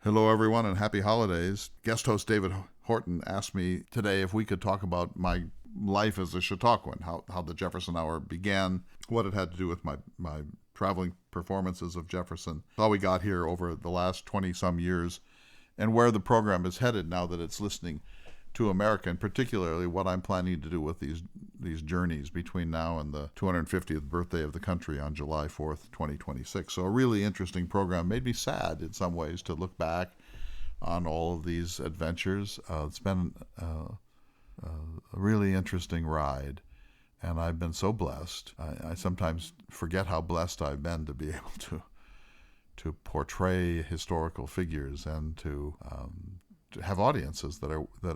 Hello, everyone, and happy holidays. Guest host David Horton asked me today if we could talk about my life as a Chautauquan, how the Jefferson Hour began, what it had to do with my traveling performances of Jefferson, how we got here over the last 20-some years, and where the program is headed now that it's listening to America, and particularly what I'm planning to do with these journeys between now and the 250th birthday of the country on July 4th, 2026. So a really interesting program. Made me sad in some ways to look back on all of these adventures. It's been a really interesting ride, and I've been so blessed. I sometimes forget how blessed I've been to be able to portray historical figures and to have audiences that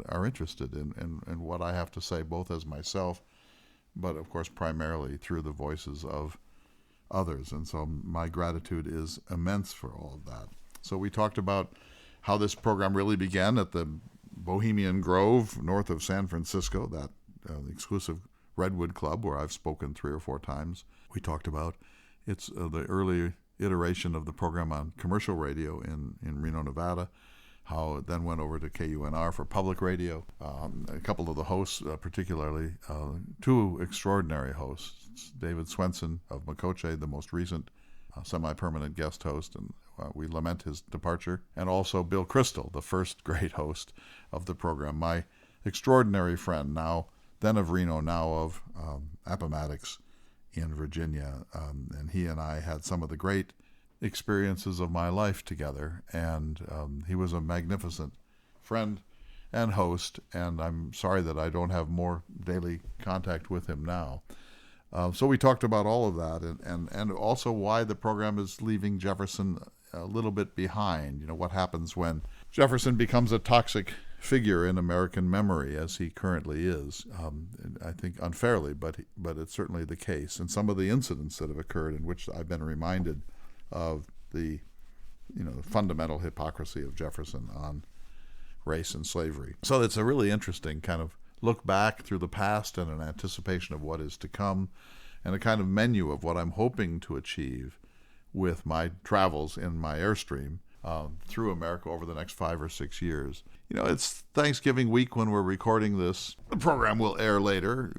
are interested in what I have to say, both as myself, but of course primarily through the voices of others. And so my gratitude is immense for all of that. So we talked about how this program really began at the Bohemian Grove north of San Francisco, that the exclusive Redwood Club where I've spoken 3 or 4 times. We talked about it's the early iteration of the program on commercial radio in Reno, Nevada, how it then went over to KUNR for public radio. A couple of the hosts, particularly 2 extraordinary hosts, David Swenson of Makoche, the most recent semi-permanent guest host, and we lament his departure, and also Bill Crystal, the first great host of the program, my extraordinary friend, then of Reno, now of Appomattox in Virginia. And he and I had some of the great experiences of my life together, and he was a magnificent friend and host, and I'm sorry that I don't have more daily contact with him now. So we talked about all of that, and also why the program is leaving Jefferson a little bit behind. You know, what happens when Jefferson becomes a toxic figure in American memory, as he currently is. I think unfairly, but it's certainly the case. And some of the incidents that have occurred in which I've been reminded of the fundamental hypocrisy of Jefferson on race and slavery. So it's a really interesting kind of look back through the past and an anticipation of what is to come, and a kind of menu of what I'm hoping to achieve with my travels in my Airstream through America over the next 5 or 6 years. It's Thanksgiving week when we're recording this. The program will air later.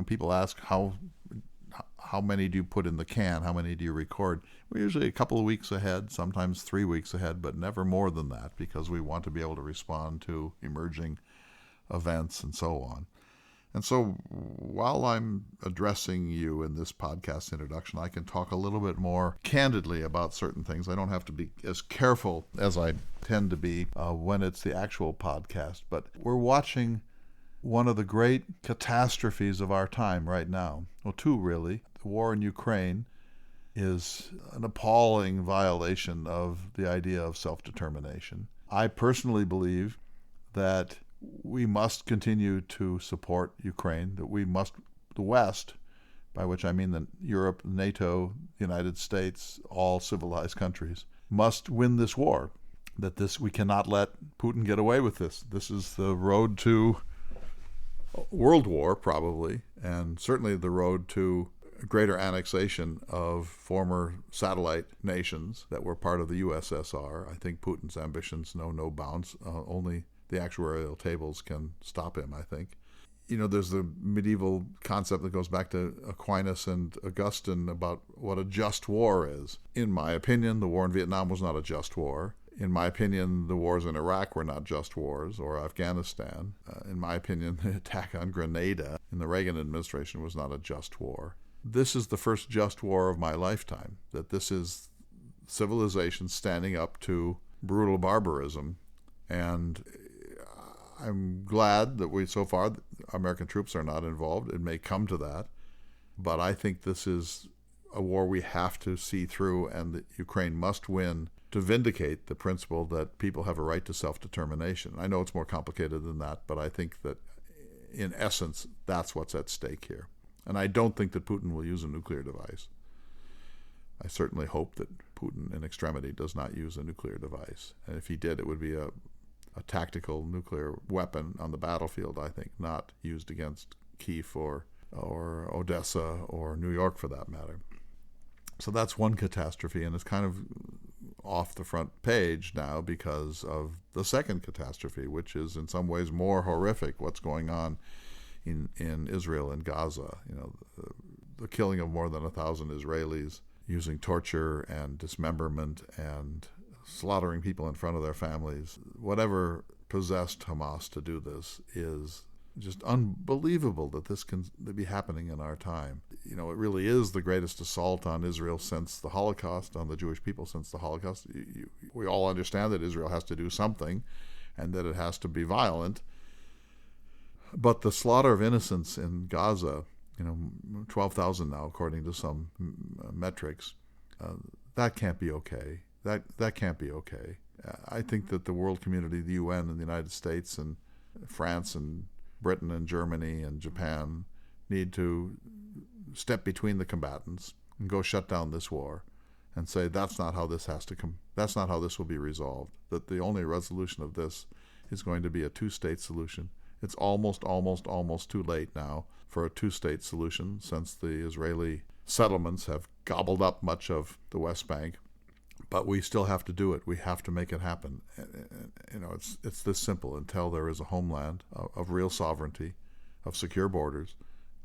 People ask how many do you put in the can? How many do you record? We're usually a couple of weeks ahead, sometimes 3 weeks ahead, but never more than that, because we want to be able to respond to emerging events and so on. And so while I'm addressing you in this podcast introduction, I can talk a little bit more candidly about certain things. I don't have to be as careful as I tend to be when it's the actual podcast, but we're watching one of the great catastrophes of our time right now. Well, 2 really. The war in Ukraine is an appalling violation of the idea of self-determination. I personally believe that we must continue to support Ukraine, that we must, the West, by which I mean Europe, NATO, the United States, all civilized countries, must win this war. That we cannot let Putin get away with this. This is the road to world war, probably, and certainly the road to greater annexation of former satellite nations that were part of the USSR. I think Putin's ambitions know no bounds. Only the actuarial tables can stop him, I think. There's the medieval concept that goes back to Aquinas and Augustine about what a just war is. In my opinion, the war in Vietnam was not a just war. In my opinion, the wars in Iraq were not just wars, or Afghanistan. In my opinion, the attack on Grenada in the Reagan administration was not a just war. This is the first just war of my lifetime, that this is civilization standing up to brutal barbarism. And I'm glad that so far, American troops are not involved. It may come to that, but I think this is a war we have to see through, and that Ukraine must win to vindicate the principle that people have a right to self-determination. I know it's more complicated than that, but I think that in essence, that's what's at stake here. And I don't think that Putin will use a nuclear device. I certainly hope that Putin in extremity does not use a nuclear device. And if he did, it would be a tactical nuclear weapon on the battlefield, I think, not used against Kyiv or Odessa or New York for that matter. So that's one catastrophe, and it's kind of off the front page now because of the second catastrophe, which is in some ways more horrific, what's going on in Israel and Gaza. The killing of more than 1,000 Israelis using torture and dismemberment and slaughtering people in front of their families. Whatever possessed Hamas to do this is just unbelievable that this can be happening in our time. It really is the greatest assault on Israel since the Holocaust, on the Jewish people since the Holocaust. We all understand that Israel has to do something and that it has to be violent. But the slaughter of innocents in Gaza, 12,000 now, according to some metrics, that can't be okay. That can't be okay. I think that the world community, the UN and the United States and France and Britain and Germany and Japan need to step between the combatants and go shut down this war and say that's not how this has to come. That's not how this will be resolved. That the only resolution of this is going to be a two-state solution. It's almost too late now for a two-state solution since the Israeli settlements have gobbled up much of the West Bank. But we still have to do it. We have to make it happen. It's this simple. Until there is a homeland of real sovereignty, of secure borders,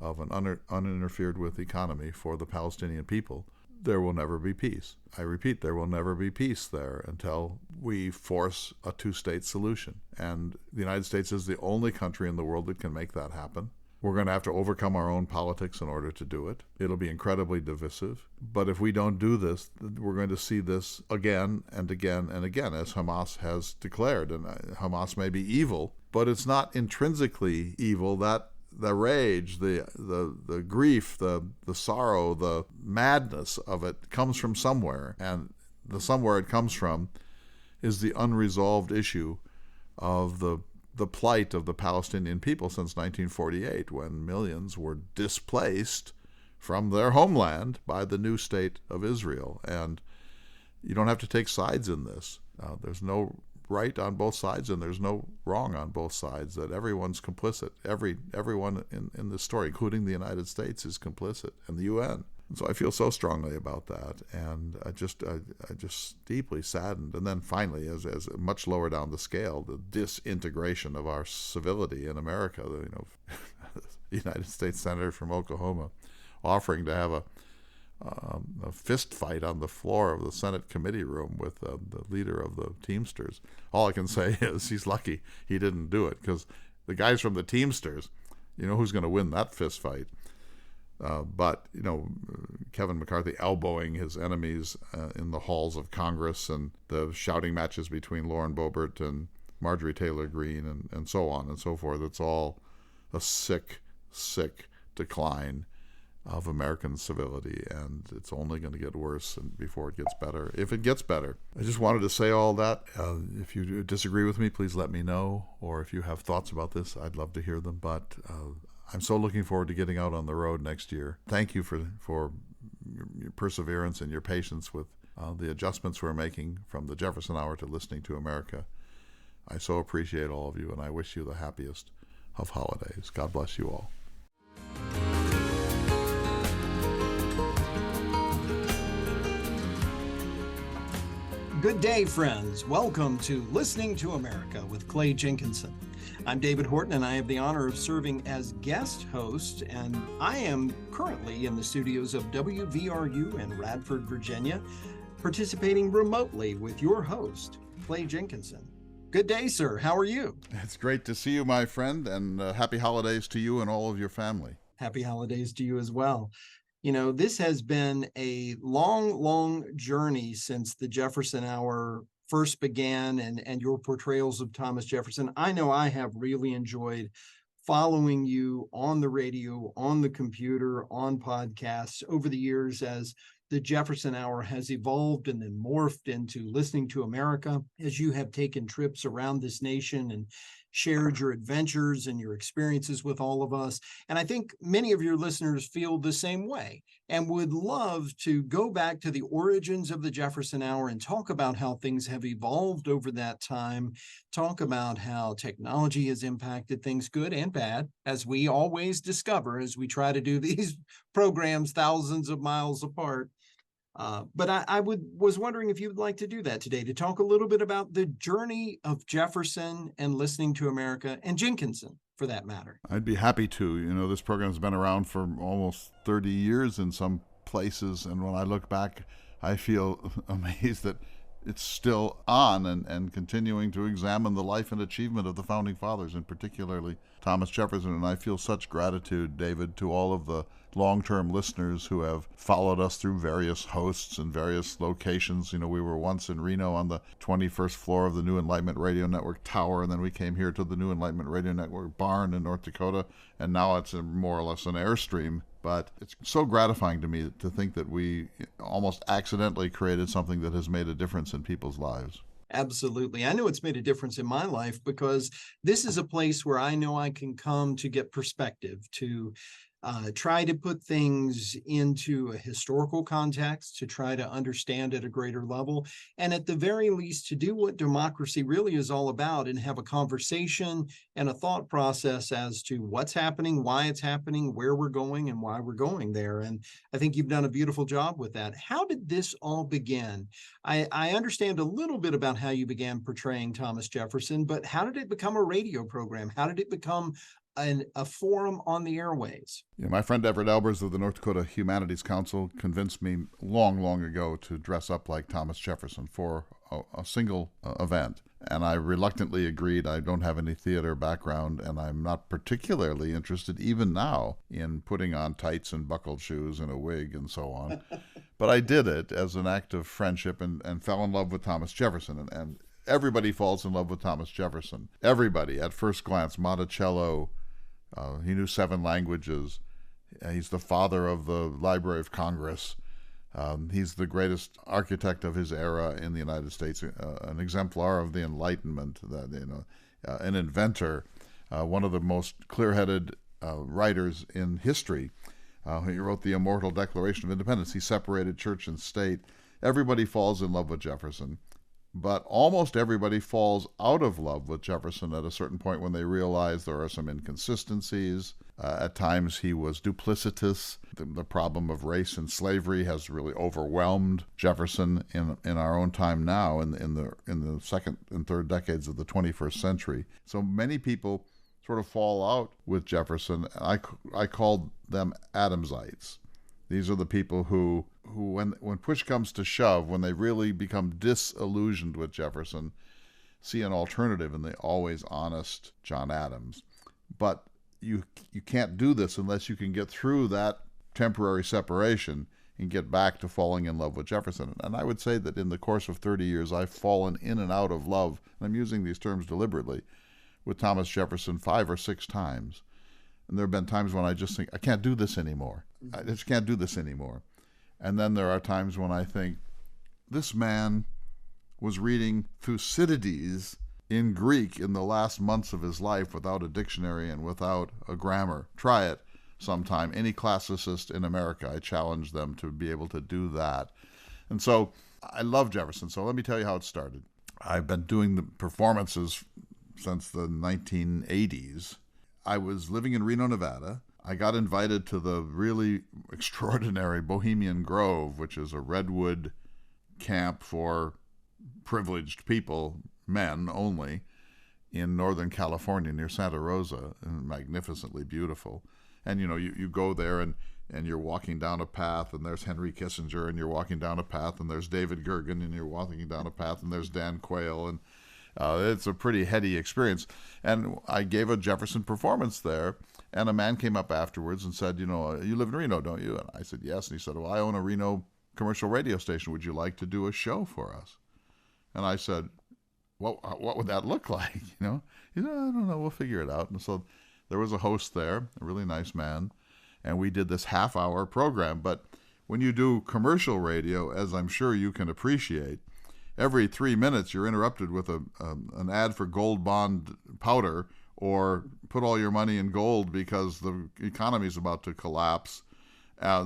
of an uninterfered with economy for the Palestinian people, there will never be peace. I repeat, there will never be peace there until we force a two-state solution. And the United States is the only country in the world that can make that happen. We're going to have to overcome our own politics in order to do it. It'll be incredibly divisive. But if we don't do this, we're going to see this again and again and again, as Hamas has declared. And Hamas may be evil, but it's not intrinsically evil. That the rage, the grief, the sorrow, the madness of it comes from somewhere. And the somewhere it comes from is the unresolved issue of the plight of the Palestinian people since 1948, when millions were displaced from their homeland by the new state of Israel. And you don't have to take sides in this. There's no right on both sides, and there's no wrong on both sides. That everyone's complicit. Everyone in this story, including the United States, is complicit, and the UN. And so I feel so strongly about that, and I just deeply saddened. And then finally, as much lower down the scale, the disintegration of our civility in America. The United States Senator from Oklahoma offering to have a fist fight on the floor of the Senate committee room with the leader of the Teamsters. All I can say is he's lucky he didn't do it, because the guys from the Teamsters, who's going to win that fist fight? But Kevin McCarthy elbowing his enemies in the halls of Congress, and the shouting matches between Lauren Boebert and Marjorie Taylor Greene and so on and so forth. It's all a sick decline of American civility, and it's only going to get worse before it gets better, if it gets better. I just wanted to say all that. If you disagree with me, please let me know, or if you have thoughts about this, I'd love to hear them. But I'm so looking forward to getting out on the road next year. Thank you for your perseverance and your patience with the adjustments we're making from the Jefferson Hour to Listening to America. I so appreciate all of you, and I wish you the happiest of holidays. God bless you all. Good day, friends. Welcome to Listening to America with Clay Jenkinson. I'm David Horton, and I have the honor of serving as guest host, and I am currently in the studios of WVRU in Radford, Virginia, participating remotely with your host, Clay Jenkinson. Good day, sir. How are you? It's great to see you, my friend, and happy holidays to you and all of your family. Happy holidays to you as well. This has been a long journey since the Jefferson Hour first began and your portrayals of Thomas Jefferson. I know I have really enjoyed following you on the radio, on the computer, on podcasts over the years as the Jefferson Hour has evolved and then morphed into Listening to America, as you have taken trips around this nation and shared your adventures and your experiences with all of us. And I think many of your listeners feel the same way and would love to go back to the origins of the Jefferson Hour and talk about how things have evolved over that time, talk about how technology has impacted things, good and bad, as we always discover as we try to do these programs thousands of miles apart. But I was wondering if you would like to do that today, to talk a little bit about the journey of Jefferson and listening to America, and Jenkinson, for that matter. I'd be happy to. This program's been around for almost 30 years in some places, and when I look back, I feel amazed that it's still on and continuing to examine the life and achievement of the Founding Fathers, and particularly Thomas Jefferson. And I feel such gratitude, David, to all of the long-term listeners who have followed us through various hosts and various locations. We were once in Reno on the 21st floor of the New Enlightenment Radio Network tower, and then we came here to the New Enlightenment Radio Network barn in North Dakota, and now it's more or less an Airstream. But it's so gratifying to me to think that we almost accidentally created something that has made a difference in people's lives. Absolutely. I know it's made a difference in my life, because this is a place where I know I can come to get perspective, to try to put things into a historical context, to try to understand at a greater level, and at the very least to do what democracy really is all about, and have a conversation and a thought process as to what's happening, why it's happening, where we're going, and why we're going there. And I think you've done a beautiful job with that. How did this all begin? I understand a little bit about how you began portraying Thomas Jefferson, but how did it become a radio program? How did it become a forum on the airways? My friend Everett Albers of the North Dakota Humanities Council convinced me long ago to dress up like Thomas Jefferson for a single event. And I reluctantly agreed. I don't have any theater background, and I'm not particularly interested, even now, in putting on tights and buckled shoes and a wig and so on. But I did it as an act of friendship and fell in love with Thomas Jefferson. And everybody falls in love with Thomas Jefferson. Everybody, at first glance. Monticello. He knew 7 languages. He's the father of the Library of Congress. He's the greatest architect of his era in the United States, an exemplar of the Enlightenment, an inventor, one of the most clear-headed writers in history. He wrote the immortal Declaration of Independence. He separated church and state. Everybody falls in love with Jefferson. But almost everybody falls out of love with Jefferson at a certain point when they realize there are some inconsistencies. At times he was duplicitous. The problem of race and slavery has really overwhelmed Jefferson in our own time now, in the second and third decades of the 21st century. So many people sort of fall out with Jefferson. I called them Adamsites. These are the people who when push comes to shove, when they really become disillusioned with Jefferson, see an alternative in the always honest John Adams. But you can't do this unless you can get through that temporary separation and get back to falling in love with Jefferson. And I would say that in the course of 30 years, I've fallen in and out of love, and I'm using these terms deliberately, with Thomas Jefferson 5 or 6 times. And there have been times when I just think, I can't do this anymore. I just can't do this anymore. And then there are times when I think, this man was reading Thucydides in Greek in the last months of his life without a dictionary and without a grammar. Try it sometime. Any classicist in America, I challenge them to be able to do that. And so I love Jefferson. So let me tell you how it started. I've been doing the performances since the 1980s. I was living in Reno, Nevada. I got invited to the really extraordinary Bohemian Grove, which is a redwood camp for privileged people, men only, in Northern California near Santa Rosa, and magnificently beautiful. And, you go there and you're walking down a path, and there's Henry Kissinger, and you're walking down a path, and there's David Gergen, and you're walking down a path, and there's Dan Quayle, and it's a pretty heady experience. And I gave a Jefferson performance there, and a man came up afterwards and said, you live in Reno, don't you? And I said, yes. And he said, well, I own a Reno commercial radio station. Would you like to do a show for us? And I said, well, what would that look like? He said, I don't know, we'll figure it out. And so there was a host there, a really nice man, and we did this half-hour program. But when you do commercial radio, as I'm sure you can appreciate, every 3 minutes you're interrupted with an ad for Gold Bond powder, or put all your money in gold because the economy is about to collapse,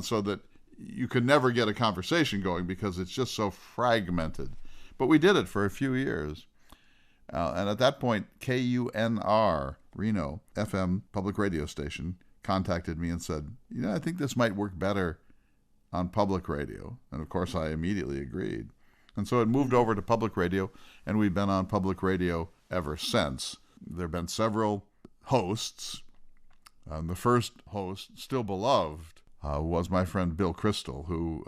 so that you could never get a conversation going because it's just so fragmented. But we did it for a few years. And at that point, KUNR, Reno, FM public radio station, contacted me and said, I think this might work better on public radio. And of course, I immediately agreed. And so it moved over to public radio, and we've been on public radio ever since. There have been several hosts. The first host, still beloved, was my friend Bill Crystal, who,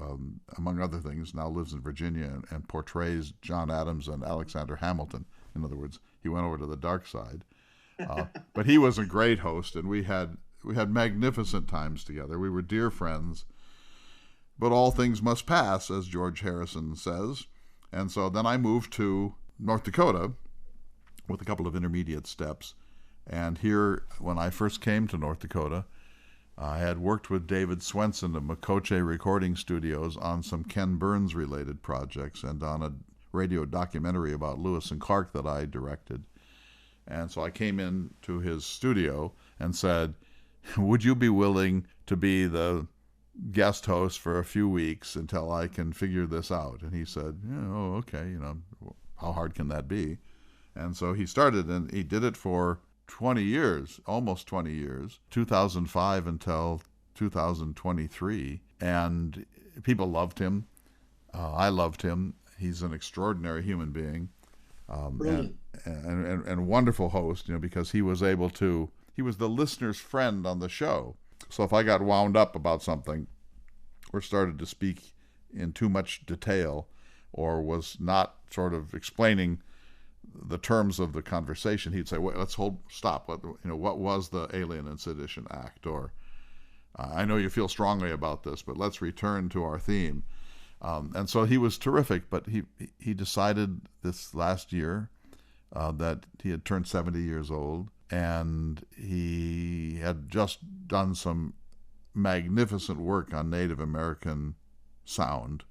among other things, now lives in Virginia and portrays John Adams and Alexander Hamilton. In other words, he went over to the dark side. But he was a great host, and we had magnificent times together. We were dear friends. But all things must pass, as George Harrison says. And so then I moved to North Dakota with a couple of intermediate steps. And here, when I first came to North Dakota, I had worked with David Swenson of Makoche Recording Studios on some Ken Burns-related projects and on a radio documentary about Lewis and Clark that I directed. And so I came in to his studio and said, would you be willing to be the guest host for a few weeks until I can figure this out? And he said, oh, okay, how hard can that be? And so he started, and he did it for 20 years, almost 20 years, 2005 until 2023. And people loved him. I loved him. He's an extraordinary human being. And wonderful host, because he was the listener's friend on the show. So if I got wound up about something or started to speak in too much detail or was not sort of explaining the terms of the conversation, he'd say, wait, stop. What was the Alien and Sedition Act? Or, I know you feel strongly about this, but let's return to our theme. And so he was terrific, but he decided this last year that he had turned 70 years old, and he had just done some magnificent work on Native American sound,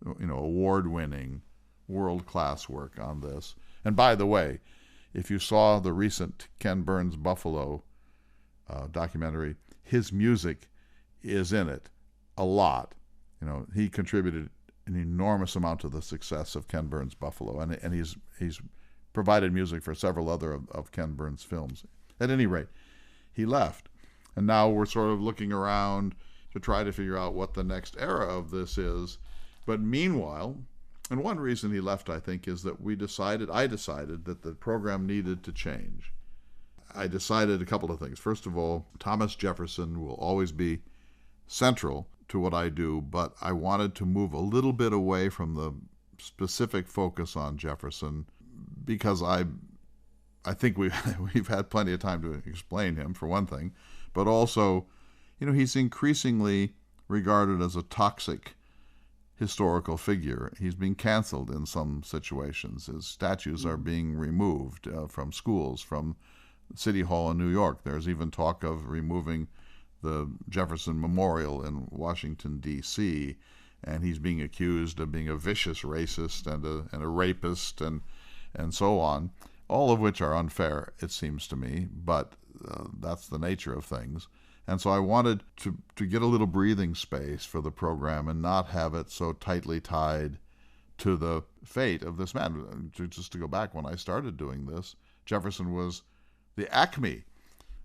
award-winning, world-class work on this. And by the way, if you saw the recent Ken Burns Buffalo documentary, his music is in it a lot. He contributed an enormous amount to the success of Ken Burns Buffalo, and he's provided music for several other of Ken Burns' films. At any rate, he left, and now we're sort of looking around to try to figure out what the next era of this is. But meanwhile, and one reason he left, I think, is that I decided that the program needed to change. I decided a couple of things. First of all, Thomas Jefferson will always be central to what I do, but I wanted to move a little bit away from the specific focus on Jefferson because I think we've had plenty of time to explain him, for one thing, but also, he's increasingly regarded as a toxic historical figure. He's being canceled in some situations. His statues are being removed from schools, from City Hall in New York. There's even talk of removing the Jefferson Memorial in Washington, D.C., and he's being accused of being a vicious racist and a rapist and so on, all of which are unfair, it seems to me, but that's the nature of things. And so I wanted to get a little breathing space for the program and not have it so tightly tied to the fate of this man. Just to go back, when I started doing this, Jefferson was the acme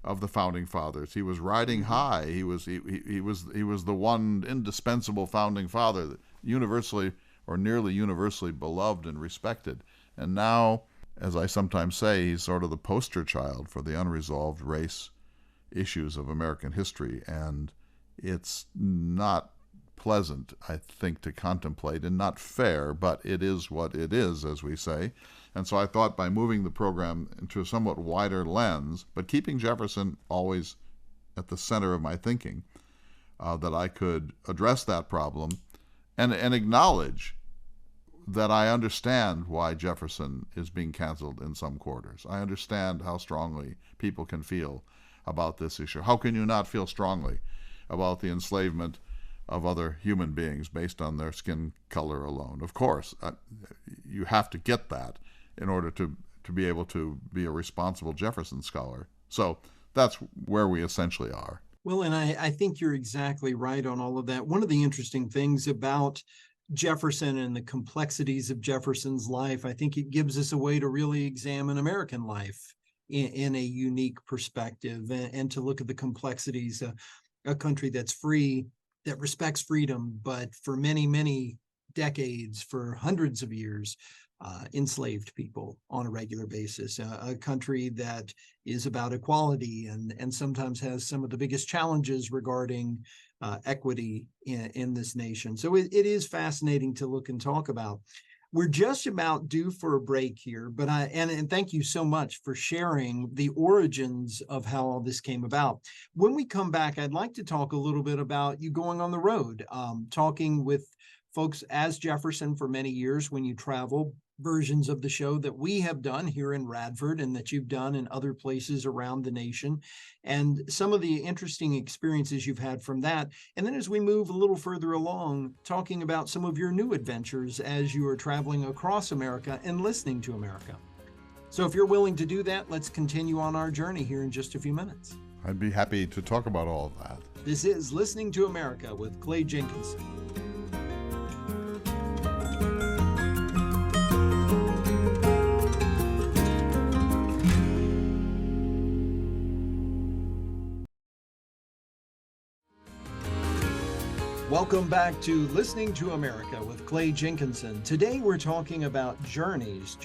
of the founding fathers. He was riding high. He was the one indispensable founding father, universally or nearly universally beloved and respected. And now, as I sometimes say, he's sort of the poster child for the unresolved race issues of American history, and it's not pleasant, I think, to contemplate, and not fair, but it is what it is, as we say. And so I thought by moving the program into a somewhat wider lens, but keeping Jefferson always at the center of my thinking, that I could address that problem and acknowledge that I understand why Jefferson is being canceled in some quarters. I understand how strongly people can feel about this issue. How can you not feel strongly about the enslavement of other human beings based on their skin color alone? Of course, you have to get that in order to be able to be a responsible Jefferson scholar. So that's where we essentially are. Well, and I think you're exactly right on all of that. One of the interesting things about Jefferson and the complexities of Jefferson's life, I think it gives us a way to really examine American life in a unique perspective and to look at the complexities. A country that's free that respects freedom, but for many, many decades, for hundreds of years, enslaved people on a regular basis, a country that is about equality and sometimes has some of the biggest challenges regarding equity in this nation. So it is fascinating to look and talk about. We're just about due for a break here, but and thank you so much for sharing the origins of how all this came about. When we come back, I'd like to talk a little bit about you going on the road, talking with folks as Jefferson for many years when you travel, versions of the show that we have done here in Radford and that you've done in other places around the nation, and some of the interesting experiences you've had from that. And then as we move a little further along, talking about some of your new adventures as you are traveling across America and listening to America. So if you're willing to do that, let's continue on our journey here in just a few minutes. I'd be happy to talk about all of that. This is Listening to America with Clay Jenkinson. Welcome back to Listening to America with Clay Jenkinson. Today we're talking about journeys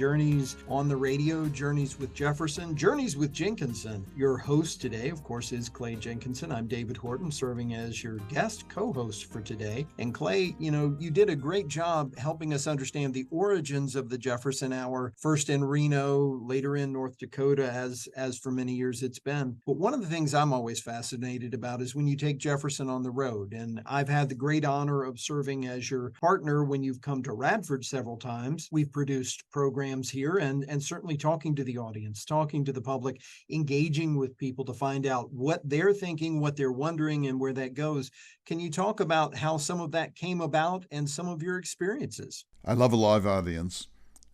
on the radio, journeys with Jefferson, journeys with Jenkinson. Your host today, of course, is Clay Jenkinson. I'm David Horton, serving as your guest co-host for today. And Clay, you did a great job helping us understand the origins of the Jefferson Hour, first in Reno, later in North Dakota, as for many years it's been. But one of the things I'm always fascinated about is when you take Jefferson on the road. And I've had the great honor of serving as your partner when you've come to Radford several times. We've produced programs here and certainly talking to the audience, talking to the public, engaging with people to find out what they're thinking, what they're wondering, and where that goes. Can you talk about how some of that came about and some of your experiences? I love a live audience.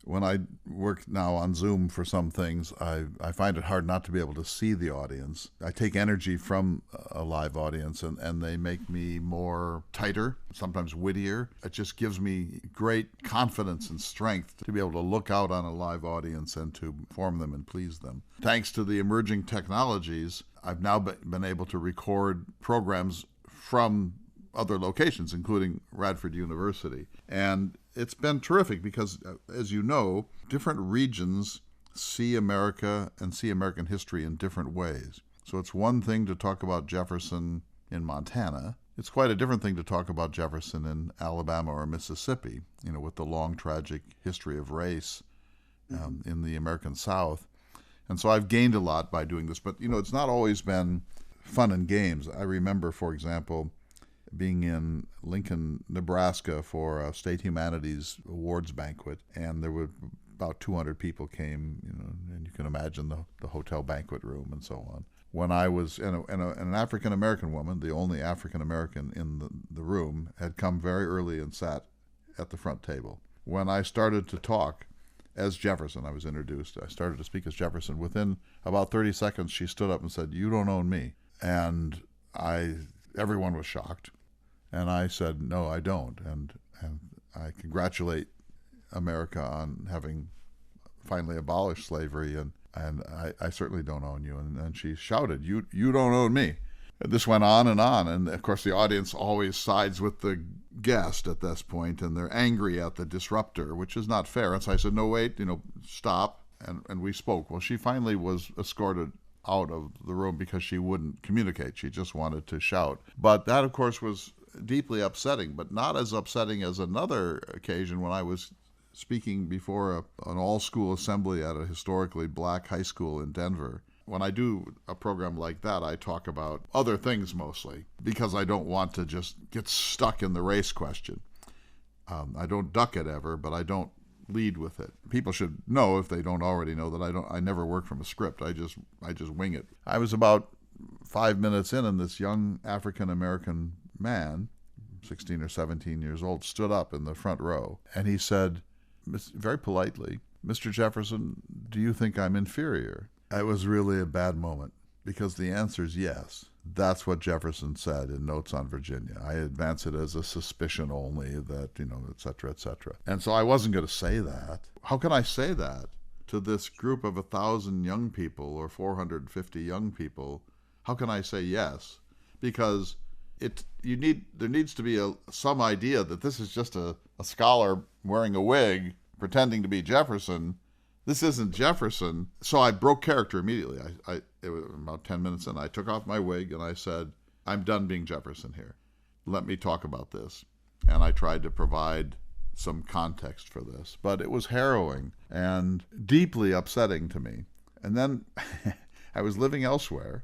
When I work now on Zoom for some things, I find it hard not to be able to see the audience. I take energy from a live audience and they make me more tighter, sometimes wittier. It just gives me great confidence and strength to be able to look out on a live audience and to inform them and please them. Thanks to the emerging technologies, I've now been able to record programs from other locations, including Radford University. And it's been terrific because, as you know, different regions see America and see American history in different ways. So it's one thing to talk about Jefferson in Montana. It's quite a different thing to talk about Jefferson in Alabama or Mississippi, with the long tragic history of race in the American South. And so I've gained a lot by doing this. But, it's not always been fun and games. I remember, for example, being in Lincoln, Nebraska for a State Humanities Awards banquet, and there were about 200 people came, and you can imagine the hotel banquet room and so on. When I was, and an African-American woman, the only African-American in the room, had come very early and sat at the front table. When I started to talk as Jefferson, I was introduced, I started to speak as Jefferson. Within about 30 seconds, she stood up and said, "You don't own me." And everyone was shocked. And I said, "No, I don't." And I congratulate America on having finally abolished slavery, and I certainly don't own you. And she shouted, you don't own me." And this went on, and of course the audience always sides with the guest at this point, and they're angry at the disruptor, which is not fair. And so I said, "No, wait, stop." And we spoke. Well, she finally was escorted out of the room because she wouldn't communicate. She just wanted to shout. But that, of course, was deeply upsetting, but not as upsetting as another occasion when I was speaking before an all-school assembly at a historically black high school in Denver. When I do a program like that, I talk about other things mostly because I don't want to just get stuck in the race question. I don't duck it ever, but I don't lead with it. People should know, if they don't already know, that I never work from a script. I just wing it. I was about 5 minutes in, and this young African-American man, 16 or 17 years old, stood up in the front row, and he said, very politely, "Mr. Jefferson, do you think I'm inferior?" It was really a bad moment, because the answer is yes. That's what Jefferson said in Notes on Virginia. I advance it as a suspicion only that, et cetera, et cetera. And so I wasn't going to say that. How can I say that to this group of 1,000 young people or 450 young people? How can I say yes? Because there needs to be some idea that this is just a scholar wearing a wig pretending to be Jefferson. This isn't Jefferson. So I broke character immediately. It was about 10 minutes in. I took off my wig and I said, I'm done being Jefferson here. Let me talk about this. And I tried to provide some context for this. But it was harrowing and deeply upsetting to me. And then I was living elsewhere,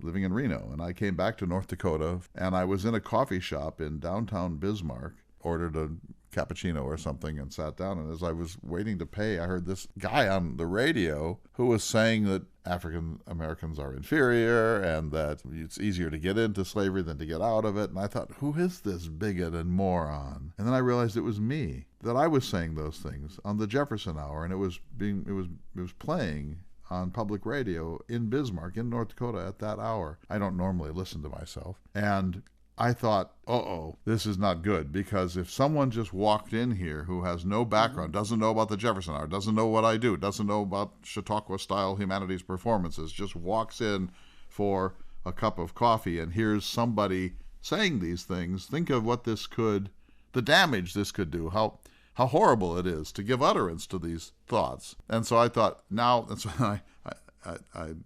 living in Reno, and I came back to North Dakota, and I was in a coffee shop in downtown Bismarck, ordered a cappuccino or something and sat down, and as I was waiting to pay, I heard this guy on the radio who was saying that African Americans are inferior and that it's easier to get into slavery than to get out of it. And I thought, who is this bigot and moron? And then I realized it was me, that I was saying those things on the Jefferson Hour, and it was playing on public radio in Bismarck, in North Dakota at that hour. I don't normally listen to myself. And I thought, this is not good, because if someone just walked in here who has no background, doesn't know about the Jefferson Hour, doesn't know what I do, doesn't know about Chautauqua-style humanities performances, just walks in for a cup of coffee and hears somebody saying these things, think of what the damage this could do, how horrible it is to give utterance to these thoughts. And so I thought, and so I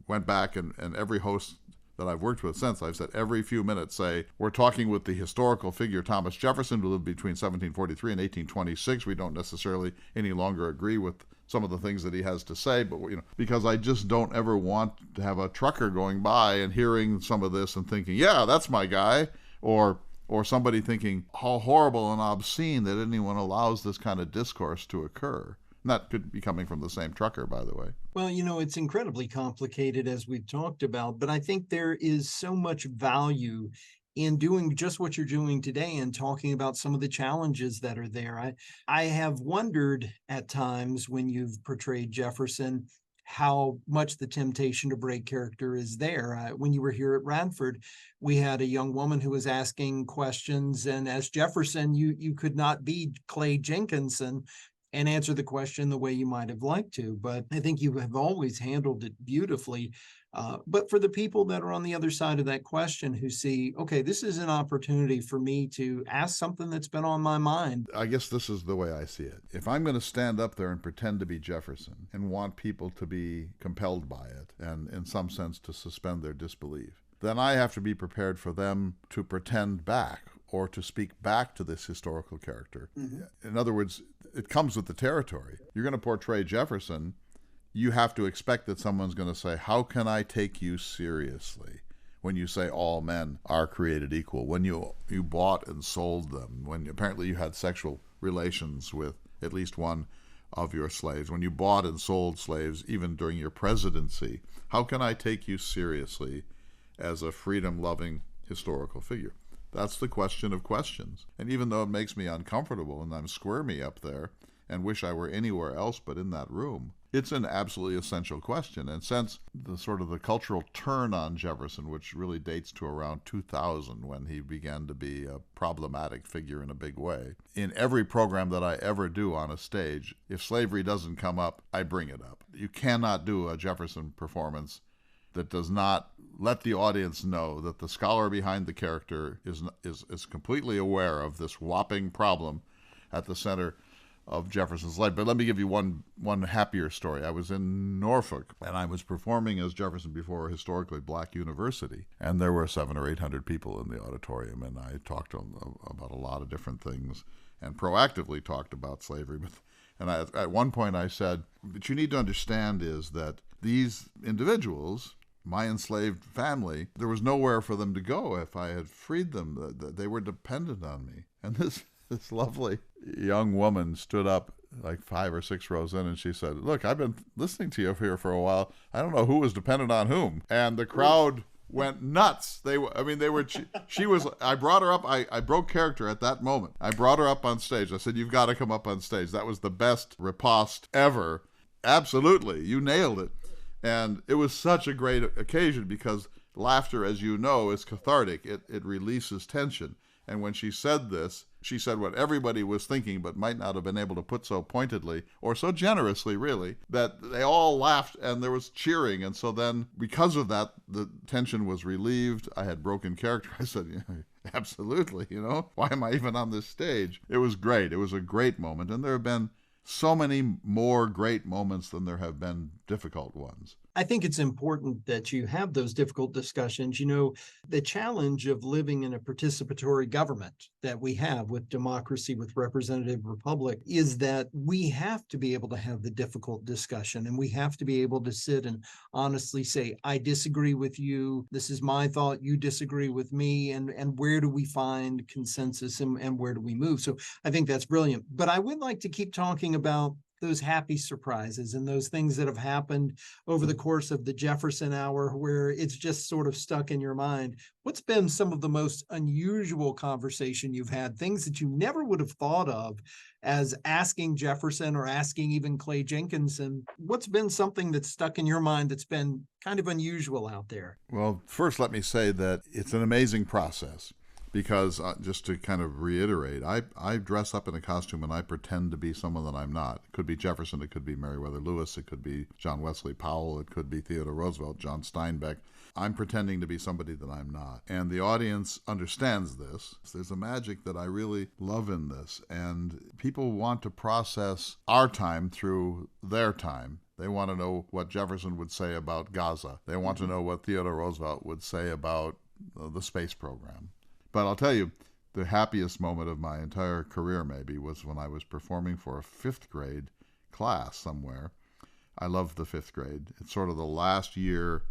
went back, and every host that I've worked with since, I've said every few minutes, say, we're talking with the historical figure Thomas Jefferson, who lived between 1743 and 1826. We don't necessarily any longer agree with some of the things that he has to say, but because I just don't ever want to have a trucker going by and hearing some of this and thinking, yeah, that's my guy, or somebody thinking how horrible and obscene that anyone allows this kind of discourse to occur. And that could be coming from the same trucker, by the way. Well, it's incredibly complicated, as we've talked about, but I think there is so much value in doing just what you're doing today and talking about some of the challenges that are there. I have wondered at times when you've portrayed Jefferson how much the temptation to break character is there. When you were here at Radford, we had a young woman who was asking questions, and as Jefferson, you could not be Clay Jenkinson and answer the question the way you might have liked to. But I think you have always handled it beautifully. But for the people that are on the other side of that question who see, okay, this is an opportunity for me to ask something that's been on my mind. I guess this is the way I see it. If I'm going to stand up there and pretend to be Jefferson and want people to be compelled by it and in some sense to suspend their disbelief, then I have to be prepared for them to pretend back or to speak back to this historical character. Mm-hmm. In other words, it comes with the territory. You're going to portray Jefferson, you have to expect that someone's going to say, how can I take you seriously when you say all men are created equal, when you bought and sold them, when apparently you had sexual relations with at least one of your slaves, when you bought and sold slaves even during your presidency? How can I take you seriously as a freedom-loving historical figure? That's the question of questions. And even though it makes me uncomfortable and I'm squirmy up there and wish I were anywhere else but in that room, it's an absolutely essential question. And since the cultural turn on Jefferson, which really dates to around 2000 when he began to be a problematic figure in a big way, in every program that I ever do on a stage, if slavery doesn't come up, I bring it up. You cannot do a Jefferson performance that does not let the audience know that the scholar behind the character is completely aware of this whopping problem at the center of Jefferson's life. But let me give you one happier story. I was in Norfolk, and I was performing as Jefferson before a historically black university, and there were 700 or 800 people in the auditorium, and I talked about a lot of different things and proactively talked about slavery. And at one point I said, what you need to understand is that these individuals, my enslaved family, there was nowhere for them to go if I had freed them. They were dependent on me. And this lovely young woman stood up like 5 or 6 rows in, and she said, look, I've been listening to you here for a while. I don't know who was dependent on whom. And the crowd went nuts. I brought her up. I broke character at that moment. I brought her up on stage. I said, you've got to come up on stage. That was the best riposte ever. Absolutely. You nailed it. And it was such a great occasion because laughter, as you know, is cathartic. It releases tension. And when she said this, she said what everybody was thinking but might not have been able to put so pointedly or so generously, really, that they all laughed and there was cheering. And so then, because of that, the tension was relieved. I had broken character. I said, yeah, absolutely, why am I even on this stage? It was great. It was a great moment. And there have been so many more great moments than there have been difficult ones. I think it's important that you have those difficult discussions. The challenge of living in a participatory government that we have with democracy, with representative republic, is that we have to be able to have the difficult discussion, and we have to be able to sit and honestly say, I disagree with you. This is my thought. You disagree with me. And where do we find consensus and where do we move? So I think that's brilliant. But I would like to keep talking about those happy surprises and those things that have happened over the course of the Jefferson Hour where it's just sort of stuck in your mind. What's been some of the most unusual conversation you've had, things that you never would have thought of as asking Jefferson or asking even Clay Jenkinson? What's been something that's stuck in your mind that's been kind of unusual out there? Well, first let me say that it's an amazing process. Because just to kind of reiterate, I dress up in a costume and I pretend to be someone that I'm not. It could be Jefferson, it could be Meriwether Lewis, it could be John Wesley Powell, it could be Theodore Roosevelt, John Steinbeck. I'm pretending to be somebody that I'm not. And the audience understands this. There's a magic that I really love in this. And people want to process our time through their time. They want to know what Jefferson would say about Gaza. They want to know what Theodore Roosevelt would say about the space program. But I'll tell you, the happiest moment of my entire career maybe was when I was performing for a fifth grade class somewhere. I love the fifth grade. It's sort of the last year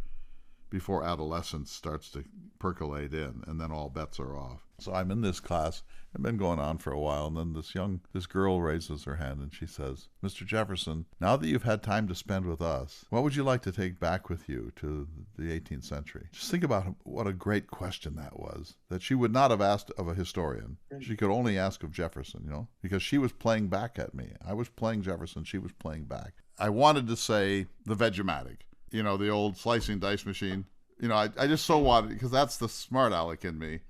before adolescence starts to percolate in, and then all bets are off. So I'm in this class. I've been going on for a while, and then this girl raises her hand and she says, Mr. Jefferson, now that you've had time to spend with us, what would you like to take back with you to the 18th century? Just think about what a great question that was, that she would not have asked of a historian. She could only ask of Jefferson, because she was playing back at me. I was playing Jefferson, she was playing back. I wanted to say the Vegematic, the old slicing dice machine. I just so wanted, because that's the smart aleck in me.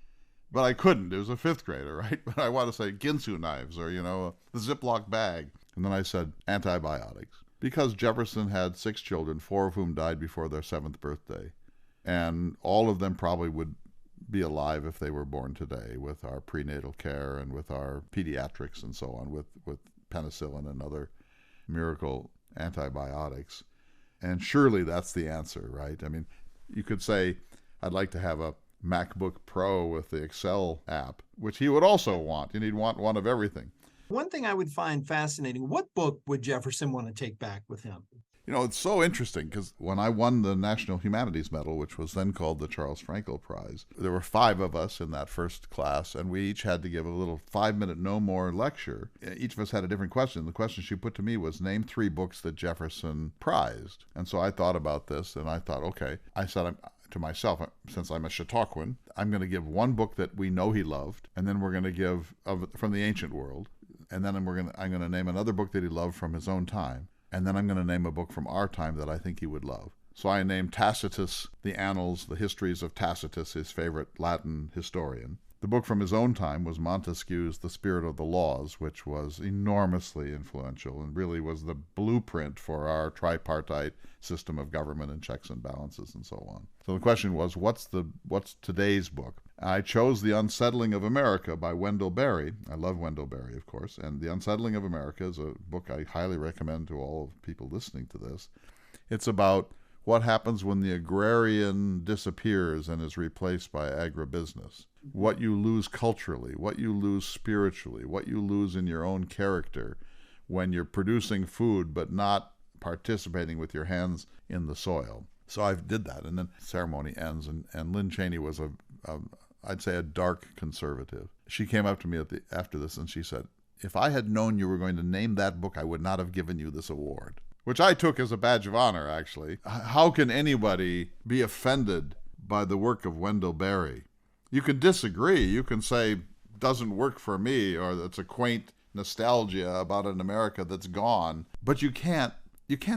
But I couldn't. It was a fifth grader, right? But I want to say Ginsu knives or, the Ziploc bag. And then I said antibiotics. Because Jefferson had 6 children, 4 of whom died before their 7th birthday. And all of them probably would be alive if they were born today with our prenatal care and with our pediatrics and so on, with penicillin and other miracle antibiotics. And surely that's the answer, right? I mean, you could say, I'd like to have a MacBook Pro with the Excel app, which he would also want, and he'd want one of everything. One thing I would find fascinating, what book would Jefferson want to take back with him? It's so interesting because when I won the National Humanities Medal, which was then called the Charles Frankel Prize, there were 5 of us in that first class, and we each had to give a little 5-minute no more lecture. Each of us had a different question. The question she put to me was, name 3 books that Jefferson prized. And so I thought about this, and I thought, okay, I said to myself, since I'm a Chautauquan, I'm going to give 1 book that we know he loved, and then we're going to give from the ancient world, and then I'm going to name another book that he loved from his own time. And then I'm going to name a book from our time that I think he would love. So I named Tacitus, the Annals, the Histories of Tacitus, his favorite Latin historian. The book from his own time was Montesquieu's The Spirit of the Laws, which was enormously influential and really was the blueprint for our tripartite system of government and checks and balances and so on. So the question was, what's today's book? I chose The Unsettling of America by Wendell Berry. I love Wendell Berry, of course. And The Unsettling of America is a book I highly recommend to all of people listening to this. It's about what happens when the agrarian disappears and is replaced by agribusiness. What you lose culturally, what you lose spiritually, what you lose in your own character when you're producing food but not participating with your hands in the soil. So I did that, and then the ceremony ends, and Lynn Cheney was I'd say a dark conservative. She came up to me after this and she said, if I had known you were going to name that book, I would not have given you this award. Which I took as a badge of honor, actually. How can anybody be offended by the work of Wendell Berry? You can disagree. You can say, doesn't work for me, or it's a quaint nostalgia about an America that's gone. But you can't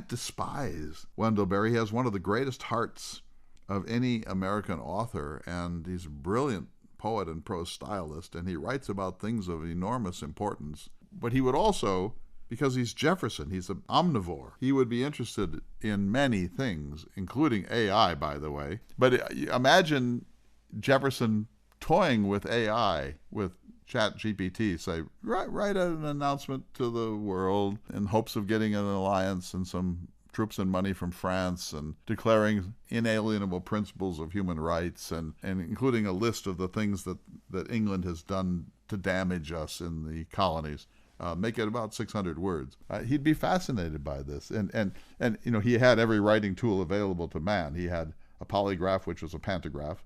despise Wendell Berry. He has one of the greatest hearts of any American author, and he's a brilliant poet and prose stylist, and he writes about things of enormous importance. But he would also, because he's Jefferson, he's an omnivore, he would be interested in many things, including AI, by the way. But imagine Jefferson toying with AI, with ChatGPT, say, write an announcement to the world in hopes of getting an alliance and some troops and money from France, and declaring inalienable principles of human rights, and including a list of the things that England has done to damage us in the colonies. Make it about 600 words. He'd be fascinated by this. And he had every writing tool available to man. He had a polygraph, which was a pantograph,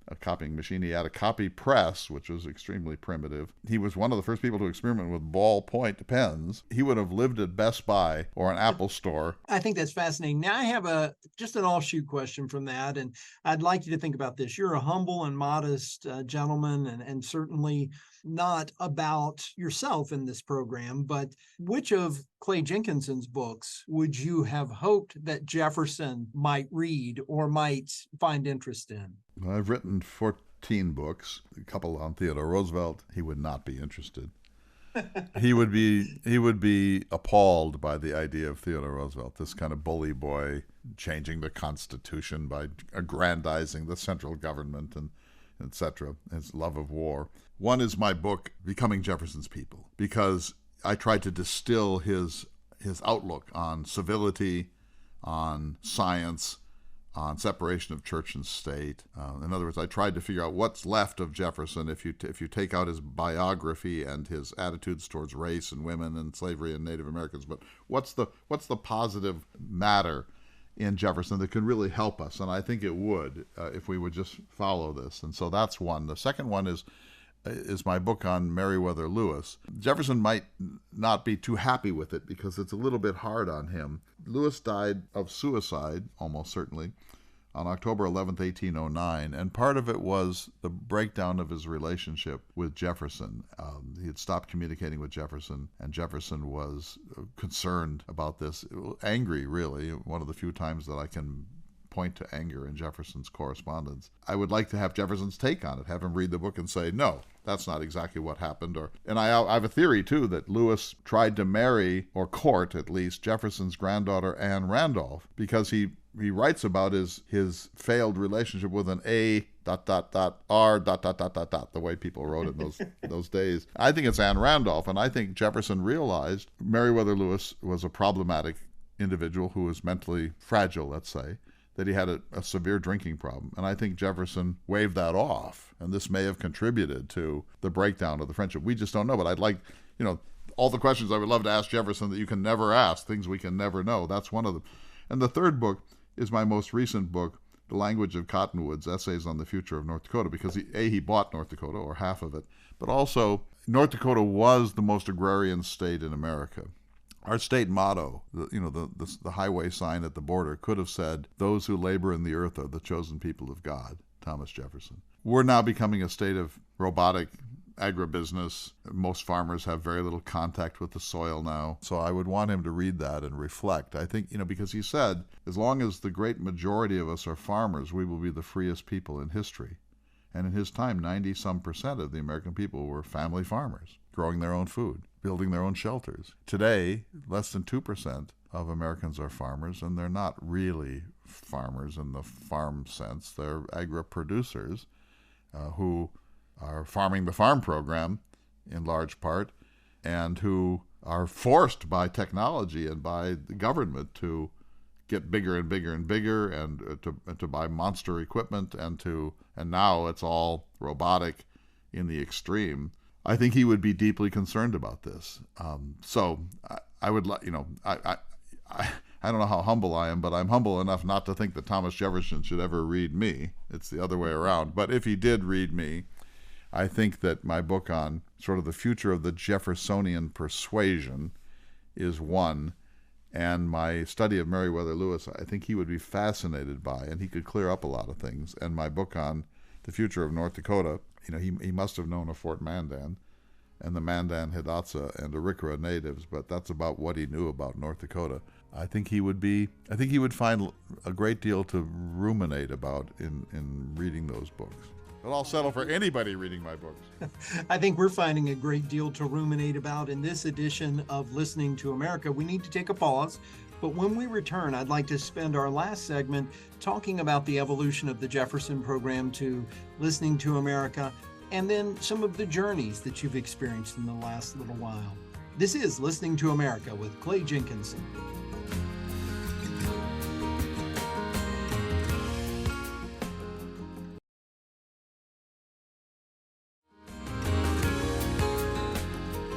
a copying machine. He had a copy press, which was extremely primitive. He was one of the first people to experiment with ballpoint pens. He would have lived at Best Buy or an Apple store. I think that's fascinating. Now I have just an offshoot question from that, and I'd like you to think about this. You're a humble and modest gentleman, and certainly not about yourself in this program, but which of Clay Jenkinson's books would you have hoped that Jefferson might read or might find interest in? I've written 14 books, a couple on Theodore Roosevelt. He would not be interested. He would be appalled by the idea of Theodore Roosevelt, this kind of bully boy changing the Constitution by aggrandizing the central government and etc., his love of war. One is my book, Becoming Jefferson's People, because I tried to distill his outlook on civility, on science, on separation of church and state. In other words, I tried to figure out what's left of Jefferson if you take out his biography and his attitudes towards race and women and slavery and Native Americans. But what's the positive matter in Jefferson that could really help us? And I think it would if we would just follow this. And so that's one. The second one is my book on Meriwether Lewis. Jefferson might not be too happy with it because it's a little bit hard on him. Lewis died of suicide, almost certainly, on October 11th, 1809, and part of it was the breakdown of his relationship with Jefferson. He had stopped communicating with Jefferson, and Jefferson was concerned about this, angry, really, one of the few times that I can point to anger in Jefferson's correspondence. I would like to have Jefferson's take on it, have him read the book and say, no, that's not exactly what happened. And I have a theory, too, that Lewis tried to marry, or court at least, Jefferson's granddaughter, Anne Randolph, because he writes about his failed relationship with an A ... R ... the way people wrote it in those days. I think it's Anne Randolph, and I think Jefferson realized Meriwether Lewis was a problematic individual who was mentally fragile, let's say, that he had a severe drinking problem. And I think Jefferson waved that off, and this may have contributed to the breakdown of the friendship. We just don't know, but I'd like, all the questions I would love to ask Jefferson that you can never ask, things we can never know. That's one of them. And the third book is my most recent book, The Language of Cottonwoods, Essays on the Future of North Dakota, because he bought North Dakota, or half of it, but also North Dakota was the most agrarian state in America. Our state motto, the highway sign at the border, could have said, "Those who labor in the earth are the chosen people of God," Thomas Jefferson. We're now becoming a state of robotic agribusiness. Most farmers have very little contact with the soil now. So I would want him to read that and reflect. I think, because he said, as long as the great majority of us are farmers, we will be the freest people in history. And in his time, 90-some% of the American people were family farmers, growing their own food, building their own shelters. Today, less than 2% of Americans are farmers, and they're not really farmers in the farm sense. They're agri-producers who are farming the farm program in large part, and who are forced by technology and by the government to get bigger and bigger and bigger, and to buy monster equipment, and now it's all robotic in the extreme. I think he would be deeply concerned about this. So I would, I don't know how humble I am, but I'm humble enough not to think that Thomas Jefferson should ever read me. It's the other way around. But if he did read me, I think that my book on sort of the future of the Jeffersonian persuasion is one, and my study of Meriwether Lewis, I think he would be fascinated by, and he could clear up a lot of things. And my book on the future of North Dakota, he must have known of Fort Mandan and the Mandan, Hidatsa, and Arikara natives, but that's about what he knew about North Dakota. I think he would find a great deal to ruminate about in reading those books. But I'll settle for anybody reading my books. I think we're finding a great deal to ruminate about in this edition of Listening to America. We need to take a pause, but when we return, I'd like to spend our last segment talking about the evolution of the Jefferson program to Listening to America, and then some of the journeys that you've experienced in the last little while. This is Listening to America with Clay Jenkinson.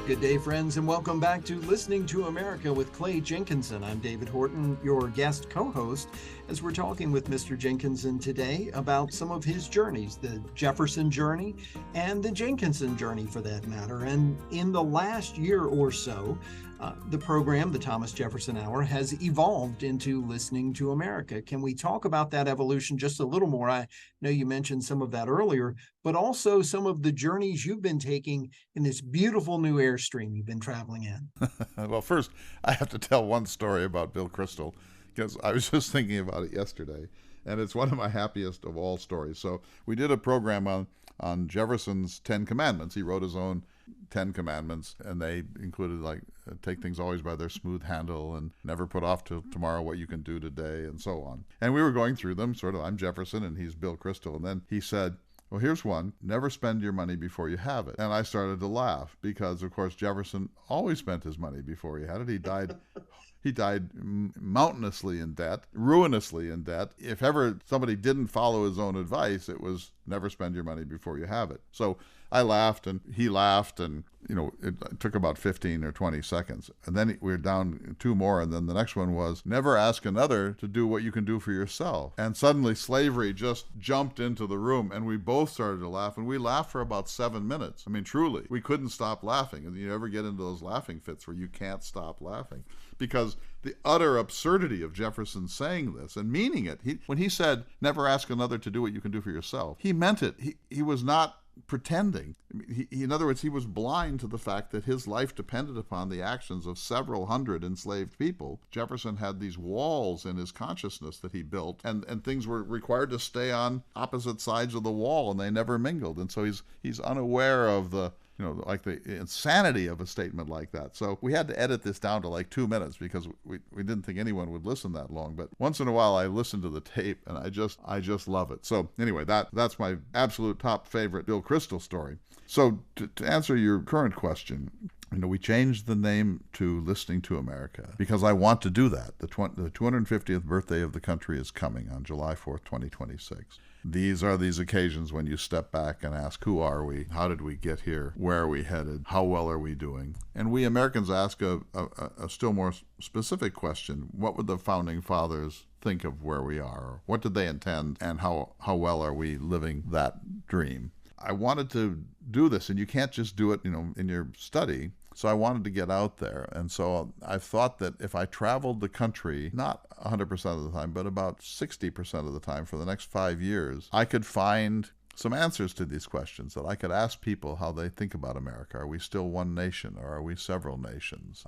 Good day, friends, and welcome back to Listening to America with Clay Jenkinson. I'm David Horton, your guest co-host, as we're talking with Mr. Jenkinson today about some of his journeys, the Jefferson journey and the Jenkinson journey for that matter. And in the last year or so, the program, the Thomas Jefferson Hour, has evolved into Listening to America. Can we talk about that evolution just a little more? I know you mentioned some of that earlier, but also some of the journeys you've been taking in this beautiful new airstream you've been traveling in. Well, first, I have to tell one story about Bill Kristol, because I was just thinking about it yesterday, and it's one of my happiest of all stories. So we did a program on Jefferson's 10 Commandments. He wrote his own 10 Commandments, and they included take things always by their smooth handle and never put off till tomorrow what you can do today, and so on. And we were going through them, sort of, I'm Jefferson and he's Bill Kristol. And then he said, well, here's one: never spend your money before you have it. And I started to laugh because, of course, Jefferson always spent his money before he had it. He died mountainously in debt, ruinously in debt. If ever somebody didn't follow his own advice, it was never spend your money before you have it. So I laughed and he laughed, and it took about 15 or 20 seconds. And then we were down two more, and then the next one was never ask another to do what you can do for yourself. And suddenly slavery just jumped into the room, and we both started to laugh, and we laughed for about 7 minutes. I mean, truly, we couldn't stop laughing. And you ever get into those laughing fits where you can't stop laughing? Because the utter absurdity of Jefferson saying this and meaning it. When he said, never ask another to do what you can do for yourself, he meant it. He was not pretending. In other words, he was blind to the fact that his life depended upon the actions of several hundred enslaved people. Jefferson had these walls in his consciousness that he built, and things were required to stay on opposite sides of the wall, and they never mingled. And so he's unaware of the the insanity of a statement like that. So we had to edit this down to 2 minutes because we didn't think anyone would listen that long. But once in a while I listen to the tape, and I just love it. So anyway, that's my absolute top favorite Bill Kristol story. So to answer your current question, we changed the name to Listening to America because I want to do that. The 250th birthday of the country is coming on July 4th, 2026. These are these occasions when you step back and ask, who are we? How did we get here? Where are we headed? How well are we doing? And we Americans ask a still more specific question. What would the founding fathers think of where we are? What did they intend? And how well are we living that dream? I wanted to do this, and you can't just do it, in your study. So I wanted to get out there. And so I thought that if I traveled the country, not 100% of the time, but about 60% of the time for the next 5 years, I could find some answers to these questions, that I could ask people how they think about America. Are we still one nation, or are we several nations?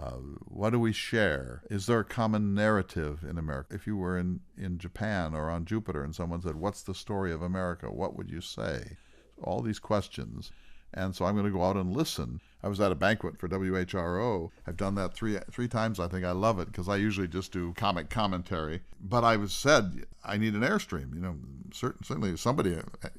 What do we share? Is there a common narrative in America? If you were in Japan or on Jupiter and someone said, what's the story of America? What would you say? All these questions. And so I'm going to go out and listen. I was at a banquet for WHRO. I've done that three times. I think I love it because I usually just do comic commentary. But I said, I need an Airstream. Certainly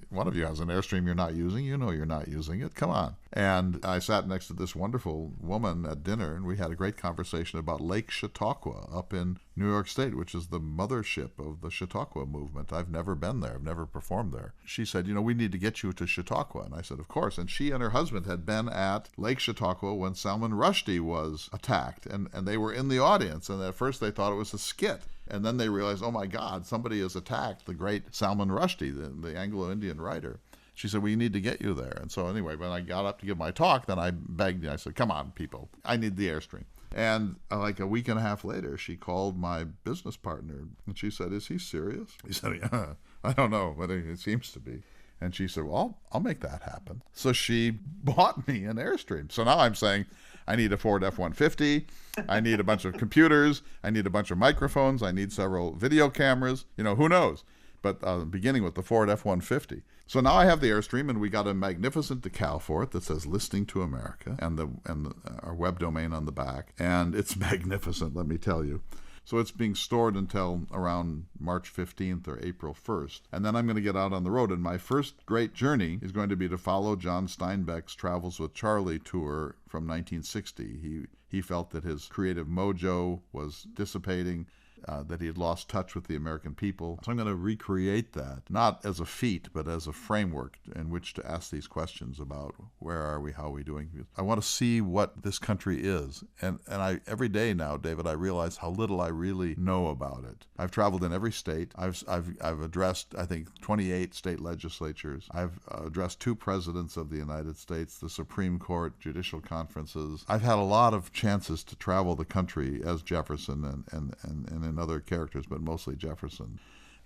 one of you has an Airstream you're not using. You're not using it. Come on. And I sat next to this wonderful woman at dinner, and we had a great conversation about Lake Chautauqua up in New York State, which is the mothership of the Chautauqua movement. I've never been there. I've never performed there. She said, we need to get you to Chautauqua. And I said, of course. And she and her husband had been at Lake Chautauqua when Salman Rushdie was attacked, and they were in the audience. And at first they thought it was a skit. And then they realized, oh my God, somebody has attacked the great Salman Rushdie, the Anglo-Indian writer. She said, we need to get you there. And so anyway, when I got up to give my talk, then I begged, I said, come on, people, I need the Airstream. And a week and a half later, she called my business partner, and she said, is he serious? He said, yeah, I don't know, but it seems to be. And she said, well, I'll make that happen. So she bought me an Airstream. So now I'm saying, I need a Ford F-150. I need a bunch of computers. I need a bunch of microphones. I need several video cameras. Who knows? but beginning with the Ford F-150. So now I have the Airstream, and we got a magnificent decal for it that says "Listening to America" and our web domain on the back, and it's magnificent, let me tell you. So it's being stored until around March 15th or April 1st. And then I'm going to get out on the road. And my first great journey is going to be to follow John Steinbeck's Travels with Charlie tour from 1960. He felt that his creative mojo was dissipating, that he had lost touch with the American people. So I'm going to recreate that, not as a feat, but as a framework in which to ask these questions about where are we, how are we doing. I want to see what this country is. And I every day now, David, I realize how little I really know about it. I've traveled in every state. I've addressed, I think, 28 state legislatures. I've addressed 2 presidents of the United States, the Supreme Court, judicial conferences. I've had a lot of chances to travel the country as Jefferson and in other characters, but mostly Jefferson.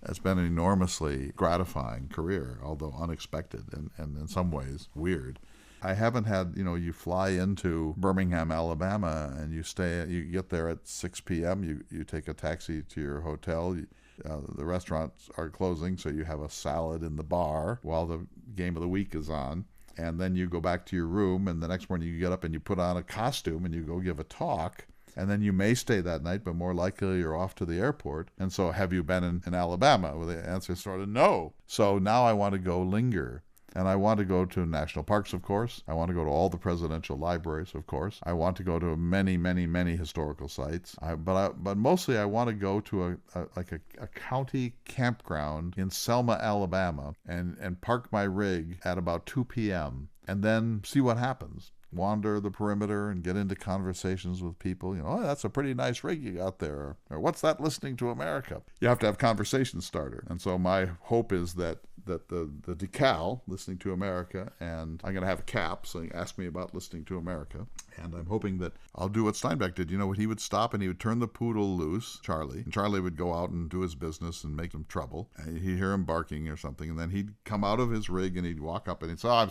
It's been an enormously gratifying career, although unexpected and in some ways weird. I haven't had, you fly into Birmingham, Alabama, and you get there at 6 p.m., you take a taxi to your hotel. The restaurants are closing, so you have a salad in the bar while the game of the week is on. And then you go back to your room, and the next morning you get up and you put on a costume and you go give a talk. And then you may stay that night, but more likely you're off to the airport. And so have you been in Alabama? Well, the answer is sort of no. So now I want to go linger. And I want to go to national parks, of course. I want to go to all the presidential libraries, of course. I want to go to many, many, many historical sites. But mostly I want to go to a county campground in Selma, Alabama, and park my rig at about 2 p.m. and then see what happens. Wander the perimeter and get into conversations with people. Oh, that's a pretty nice rig you got there. Or what's that, Listening to America? You have to have conversation starter. And so my hope is that the decal, Listening to America, and I'm going to have a cap saying, ask me about Listening to America. And I'm hoping that I'll do what Steinbeck did. He would stop and he would turn the poodle loose, Charlie. And Charlie would go out and do his business and make some trouble. And he'd hear him barking or something. And then he'd come out of his rig and he'd walk up and he'd say, I'm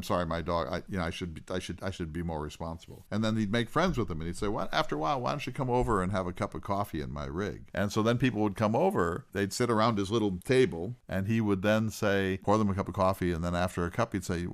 sorry, my dog. I should be more responsible. And then he'd make friends with him and he'd say, well, after a while, why don't you come over and have a cup of coffee in my rig? And so then people would come over, they'd sit around his little table, and he would then say, pour them a cup of coffee, and then after a cup he'd say,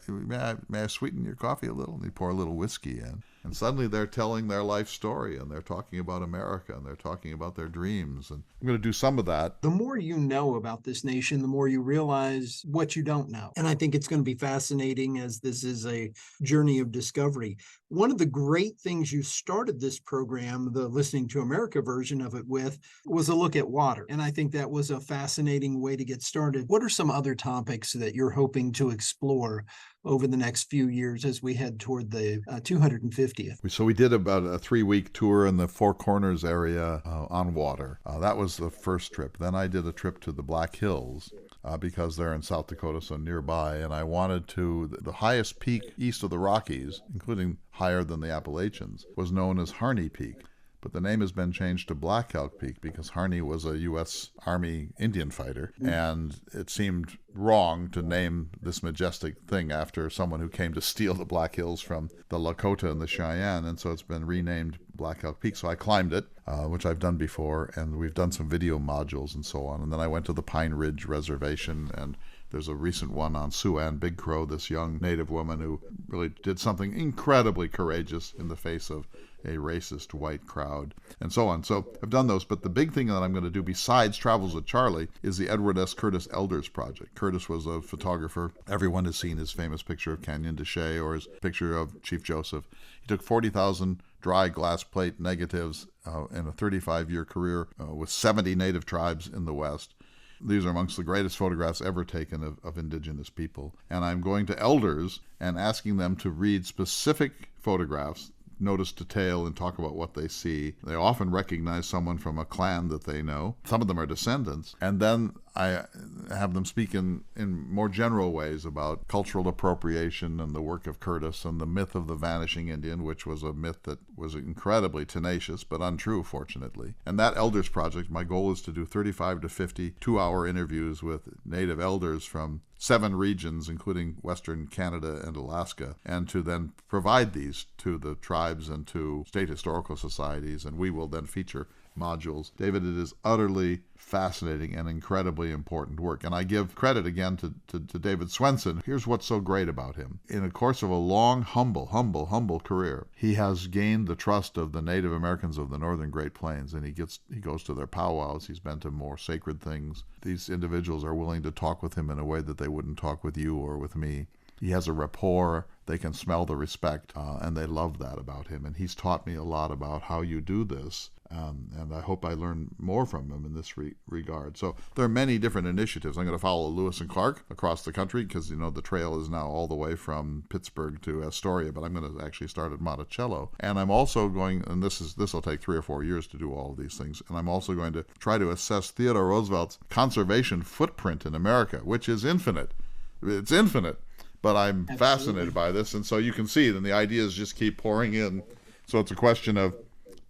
may I sweeten your coffee a little? And he'd pour a little whiskey in. And suddenly they're telling their life story, and they're talking about America, and they're talking about their dreams. And I'm going to do some of that. The more you know about this nation, the more you realize what you don't know. And I think it's going to be fascinating as this is a journey of discovery. One of the great things you started this program, the Listening to America version of it with, was a look at water. And I think that was a fascinating way to get started. What are some other topics that you're hoping to explore over the next few years as we head toward the 250th? So we did about a 3-week tour in the Four Corners area on water. That was the first trip. Then I did a trip to the Black Hills because they're in South Dakota, so nearby. And I wanted the highest peak east of the Rockies, including higher than the Appalachians, was known as Harney Peak. But the name has been changed to Black Elk Peak because Harney was a U.S. Army Indian fighter, and it seemed wrong to name this majestic thing after someone who came to steal the Black Hills from the Lakota and the Cheyenne, and so it's been renamed Black Elk Peak. So I climbed it, which I've done before, and we've done some video modules and so on. And then I went to the Pine Ridge Reservation, and there's a recent one on Sue Ann Big Crow, this young Native woman who really did something incredibly courageous in the face of a racist white crowd, and so on. So I've done those, but the big thing that I'm going to do besides Travels with Charlie is the Edward S. Curtis Elders Project. Curtis was a photographer. Everyone has seen his famous picture of Canyon de Chelly or his picture of Chief Joseph. He took 40,000 dry glass plate negatives in a 35-year career with 70 native tribes in the West. These are amongst the greatest photographs ever taken of indigenous people. And I'm going to elders and asking them to read specific photographs, notice detail, and talk about what they see. They often recognize someone from a clan that they know. Some of them are descendants. And then I have them speak in more general ways about cultural appropriation and the work of Curtis and the myth of the vanishing Indian, which was a myth that was incredibly tenacious but untrue, fortunately. And that Elders Project, my goal is to do 35 to 50 two-hour interviews with Native elders from 7 regions, including Western Canada and Alaska, and to then provide these to the tribes and to state historical societies, and we will then feature modules. David, it is utterly fascinating and incredibly important work. And I give credit again to David Swenson. Here's what's so great about him. In the course of a long, humble career, he has gained the trust of the Native Americans of the Northern Great Plains, and he goes to their powwows. He's been to more sacred things. These individuals are willing to talk with him in a way that they wouldn't talk with you or with me. He has a rapport. They can smell the respect, and they love that about him. And he's taught me a lot about how you do this, and I hope I learn more from him in this regard. So there are many different initiatives. I'm going to follow Lewis and Clark across the country because, the trail is now all the way from Pittsburgh to Astoria, but I'm going to actually start at Monticello. And I'm also going, and this will take 3 or 4 years to do all of these things, and I'm also going to try to assess Theodore Roosevelt's conservation footprint in America, which is infinite. It's infinite. But I'm fascinated by this, and so you can see then the ideas just keep pouring in. So it's a question of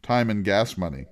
time and gas money.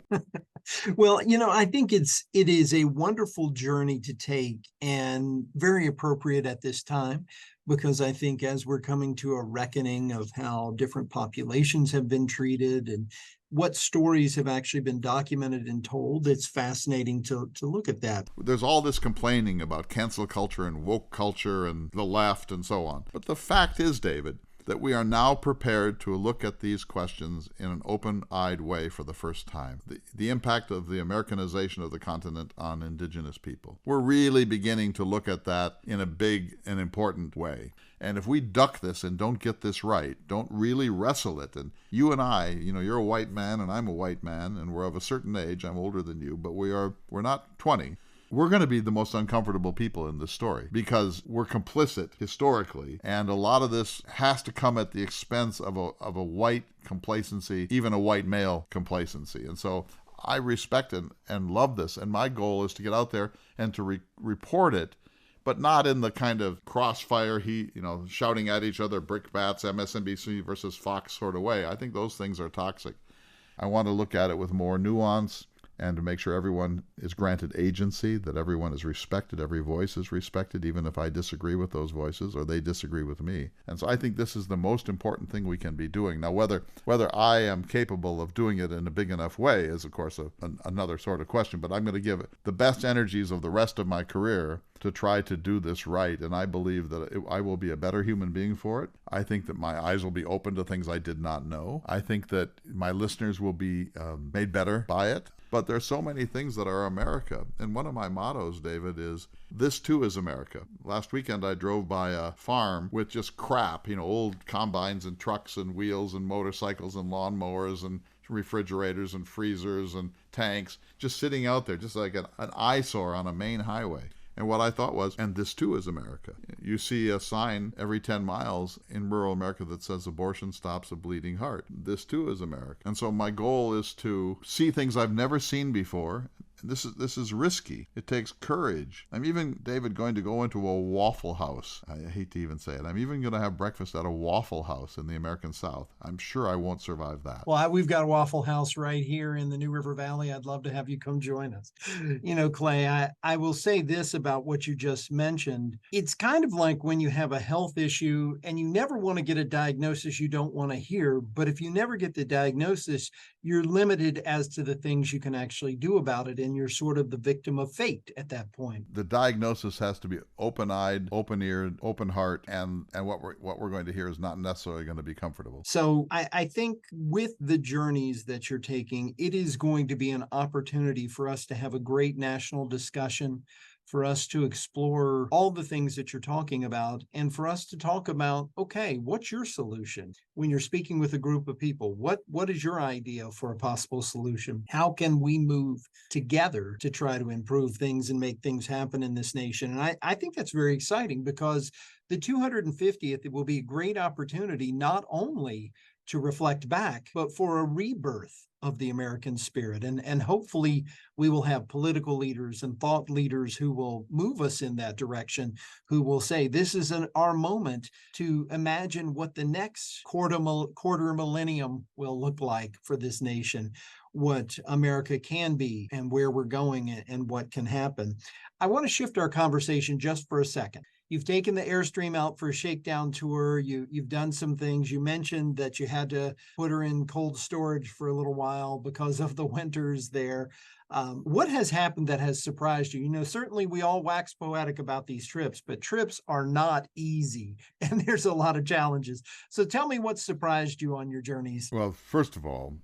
Well, I think it is a wonderful journey to take and very appropriate at this time, because I think as we're coming to a reckoning of how different populations have been treated and what stories have actually been documented and told, it's fascinating to look at that. There's all this complaining about cancel culture and woke culture and the left and so on. But the fact is, David, that we are now prepared to look at these questions in an open-eyed way for the first time. The impact of the Americanization of the continent on indigenous people. We're really beginning to look at that in a big and important way. And if we duck this and don't get this right, don't really wrestle it, and you and I, you're a white man and I'm a white man, and we're of a certain age, I'm older than you, but we're not 20. We're going to be the most uncomfortable people in this story because we're complicit historically, and a lot of this has to come at the expense of a white complacency, even a white male complacency. And so I respect and love this, and my goal is to get out there and to report it, but not in the kind of crossfire, shouting at each other, brickbats, MSNBC versus Fox sort of way. I think those things are toxic. I want to look at it with more nuance, and to make sure everyone is granted agency, that everyone is respected, every voice is respected, even if I disagree with those voices or they disagree with me. And so I think this is the most important thing we can be doing. Now, whether I am capable of doing it in a big enough way is, of course, another sort of question, but I'm going to give the best energies of the rest of my career to try to do this right, and I believe that I will be a better human being for it. I think that my eyes will be open to things I did not know. I think that my listeners will be made better by it. But there's so many things that are America. And one of my mottos, David, is this too is America. Last weekend I drove by a farm with just crap, old combines and trucks and wheels and motorcycles and lawnmowers and refrigerators and freezers and tanks just sitting out there, just like an eyesore on a main highway. And what I thought was, and this too is America. You see a sign every 10 miles in rural America that says abortion stops a bleeding heart. This too is America. And so my goal is to see things I've never seen before. This is risky. It takes courage. I'm even, David, going to go into a Waffle House. I hate to even say it. I'm even going to have breakfast at a Waffle House in the American South. I'm sure I won't survive that. Well, we've got a Waffle House right here in the New River Valley. I'd love to have you come join us. Clay, I will say this about what you just mentioned. It's kind of like when you have a health issue and you never want to get a diagnosis you don't want to hear. But if you never get the diagnosis, you're limited as to the things you can actually do about it. And you're sort of the victim of fate at that point. The diagnosis has to be open-eyed, open-eared, open heart, and what we're going to hear is not necessarily going to be comfortable. So I think with the journeys that you're taking, it is going to be an opportunity for us to have a great national discussion, for us to explore all the things that you're talking about, and for us to talk about, okay, what's your solution? When you're speaking with a group of people, what is your idea for a possible solution? How can we move together to try to improve things and make things happen in this nation? And I think that's very exciting, because the 250th, it will be a great opportunity not only to reflect back, but for a rebirth of the American spirit. And hopefully we will have political leaders and thought leaders who will move us in that direction, who will say, this is our moment to imagine what the next quarter millennium will look like for this nation, what America can be and where we're going and what can happen. I want to shift our conversation just for a second. You've taken the Airstream out for a shakedown tour. You've done some things. You mentioned that you had to put her in cold storage for a little while because of the winters there. What has happened that has surprised you? You know, certainly we all wax poetic about these trips, but trips are not easy, and there's a lot of challenges. So tell me what surprised you on your journeys. Well, first of all,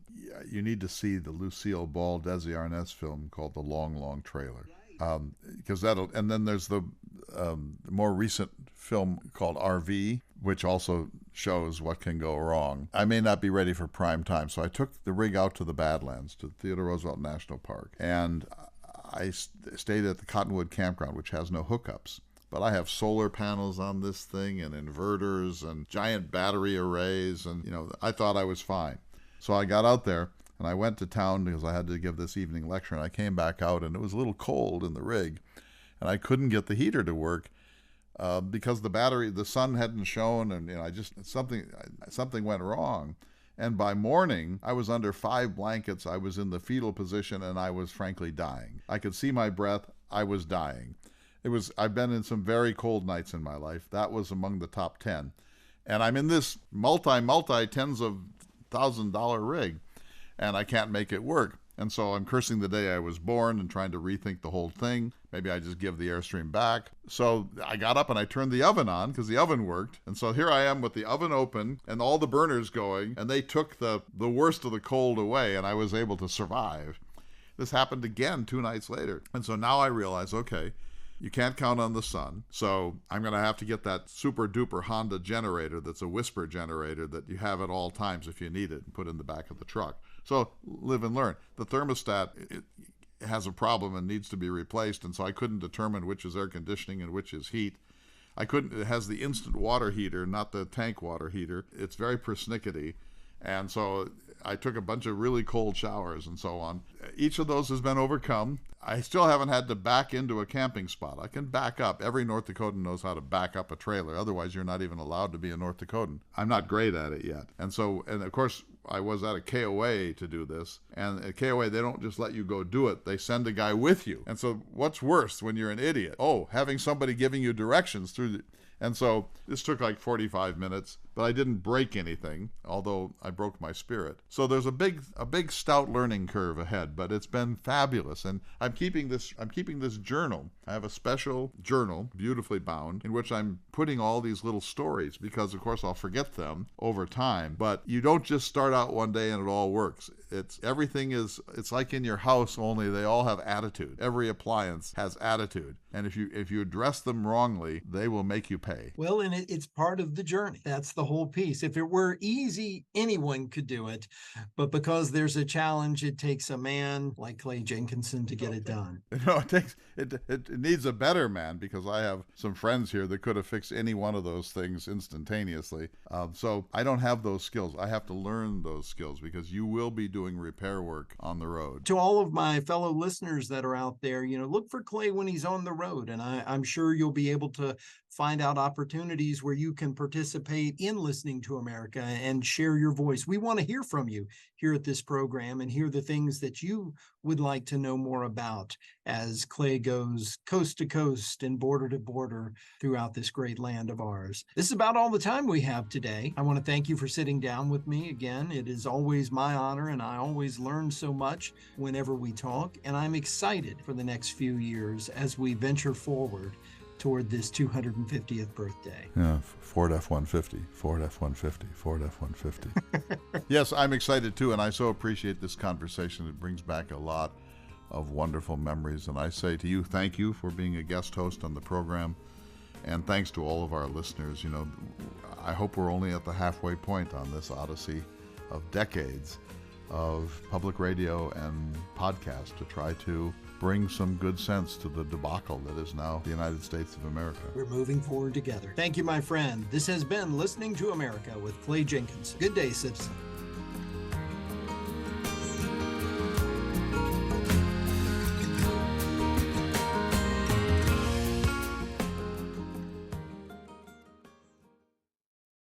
you need to see the Lucille Ball, Desi Arnaz film called The Long, Long Trailer. Because and then there's the more recent film called RV, which also shows what can go wrong. I may not be ready for prime time, so I took the rig out to the Badlands, to Theodore Roosevelt National Park, and I stayed at the Cottonwood Campground, which has no hookups. But I have solar panels on this thing and inverters and giant battery arrays, and I thought I was fine. So I got out there, and I went to town because I had to give this evening lecture, and I came back out, and it was a little cold in the rig, and I couldn't get the heater to work because the sun hadn't shone, and something went wrong. And by morning, I was under 5 blankets, I was in the fetal position, and I was frankly dying. I could see my breath, I was dying. I've been in some very cold nights in my life. That was among the top 10. And I'm in this multi tens of $1,000 rig, and I can't make it work. And so I'm cursing the day I was born and trying to rethink the whole thing. Maybe I just give the Airstream back. So I got up and I turned the oven on because the oven worked. And so here I am with the oven open and all the burners going, and they took the worst of the cold away, and I was able to survive. This happened again 2 nights later. And so now I realize, okay, you can't count on the sun, so I'm going to have to get that super duper Honda generator that's a whisper generator that you have at all times if you need it and put in the back of the truck. So live and learn. The thermostat it has a problem and needs to be replaced, and so I couldn't determine which is air conditioning and which is heat. It has the instant water heater, not the tank water heater. It's very persnickety, and so I took a bunch of really cold showers and so on. Each of those has been overcome. I still haven't had to back into a camping spot. I can back up. Every North Dakotan knows how to back up a trailer. Otherwise, you're not even allowed to be a North Dakotan. I'm not great at it yet. And of course, I was at a KOA to do this. And at KOA, they don't just let you go do it. They send a guy with you. And so what's worse when you're an idiot? Oh, having somebody giving you directions through the... And so this took like 45 minutes, but I didn't break anything, although I broke my spirit. So there's a big stout learning curve ahead, but it's been fabulous. And I'm keeping this journal. I have a special journal, beautifully bound, in which I'm putting all these little stories because, of course, I'll forget them over time. But you don't just start out one day and it all works. It's like in your house, only they all have attitude. Every appliance has attitude. And if you address them wrongly, they will make you pay. Well, and it's part of the journey. That's the whole piece. If it were easy, anyone could do it. But because there's a challenge, it takes a man like Clay Jenkinson to get it done. It needs a better man, because I have some friends here that could have fixed any one of those things instantaneously. So I don't have those skills. I have to learn those skills, because you will be doing repair work on the road. To all of my fellow listeners that are out there, look for Clay when he's on the road, and I'm sure you'll be able to find out opportunities where you can participate in Listening to America and share your voice. We want to hear from you here at this program and hear the things that you would like to know more about as Clay goes coast to coast and border to border throughout this great land of ours. This is about all the time we have today. I want to thank you for sitting down with me again. It is always my honor, and I always learn so much whenever we talk, and I'm excited for the next few years as we venture forward toward this 250th birthday. Yeah, Ford F-150, Ford F-150, Ford F-150. Yes, I'm excited too, and I so appreciate this conversation. It brings back a lot of wonderful memories, and I say to you, thank you for being a guest host on the program, and thanks to all of our listeners. I hope we're only at the halfway point on this odyssey of decades of public radio and podcast to try to bring some good sense to the debacle that is now the United States of America. We're moving forward together. Thank you, my friend. This has been Listening to America with Clay Jenkinson. Good day, citizen.